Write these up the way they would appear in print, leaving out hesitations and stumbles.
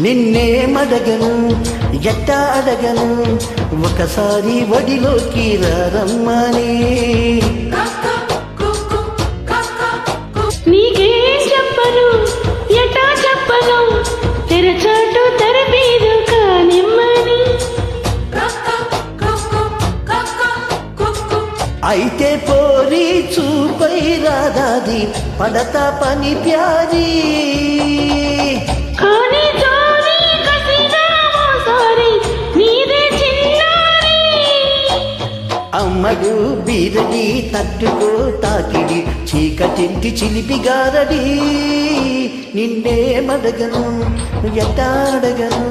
నిన్నే మడగను ఎట్టా అడగను ఒకసారి వడిలోకి రమ్మని నీకే చెప్పను ఎట్టా చెప్పను తెరచాటు తెరపీదు కానిమ్మని అయితే పోరి చూపై రాదాది పడతా పని ప్యారీ కానీ అమ్మడు బీరడి తట్టుకో తాకిడి చీకటింటి చిలిపిగారడి నిన్నే మడగను ఎట్టాడగను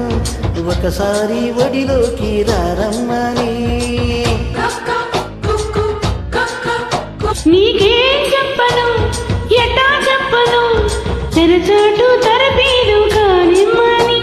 ఒకసారి ఒడిలోకి రమ్మని నీకేం చెప్పను ఎట్టా చెప్పను తెరచాటు తరపీదు కానిమ్మని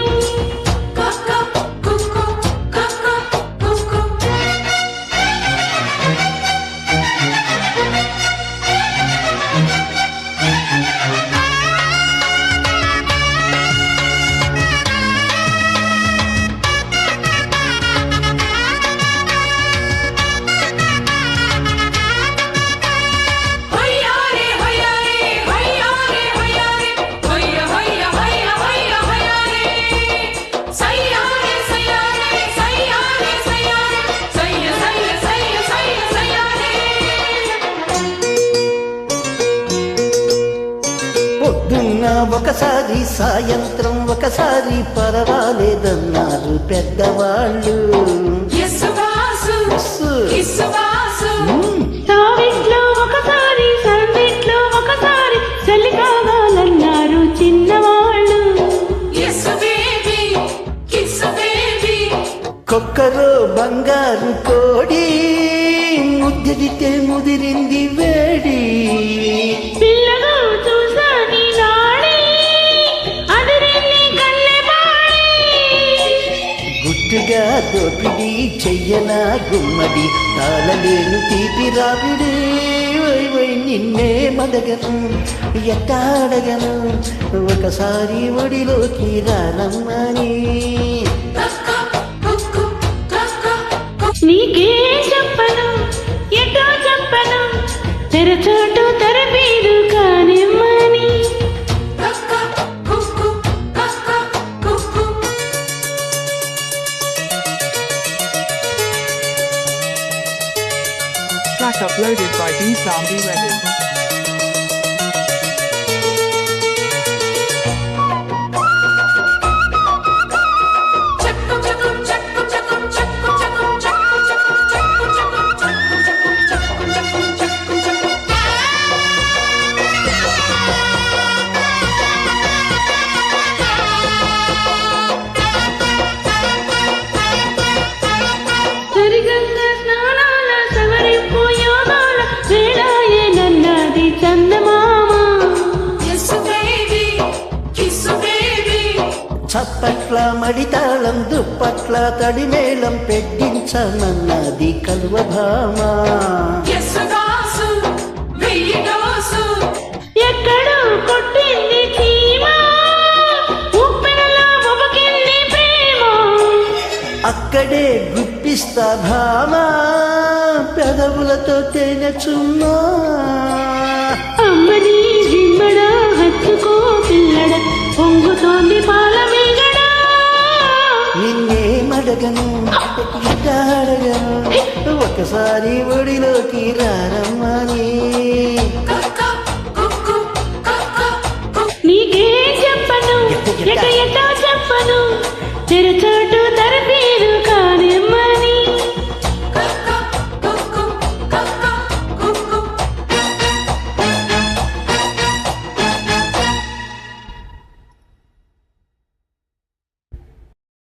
పొద్దున్న ఒకసారి సాయంత్రం ఒకసారి పర్వాలేదన్నారు పెద్దవాళ్ళు తావిట్లో ఒకసారి సందిట్లో ఒకసారి చలి కావాలన్నారు చిన్నవాళ్ళు కొక్కరో బంగారు కోడి ముద్దిడితే ముదిరింది వేడి పిల్లలు చూసాని నాడి అదిరింది కళ్ళెబాడి గుట్టుగా దోపిడి చెయ్యనా గుమ్మడి తాళలేను తీపి రావిడి వై నిన్నే మడగను ఎట్టాడగను ఒకసారి ఒడిలోకి రమ్మని నీకే చెప్పను ఎటో చెప్పను తెరచాటు తెరపీదు కానిమ్మని Track uploaded by D-Soundy Reddit. సరిగంగా స్నానాల సవరింపు యోగాల వేళాయే నన్నది చందమామ చప్పట్ల మడితాళం దుప్పట్ల తడిమేళం పెట్టించమన్నది కలువభామ ఎక్కడో కొట్టింది చీమ ఉప్పెనలా ఉబకింది ప్రేమ అక్కడే గుప్పిస్తా భామ పెదవులతో తేనె చుమ్మా అమ్మని జిమ్మడ హత్తుకో పిల్లడ పొంగుతోంది పాల మీగడ నిన్నే మడగను ఎట్టాడగను ఒకసారి ఒడిలోకి రమ్మని నీకే చెప్పను ఎట ఎటో చెప్పను తెరచాటు తరపీరు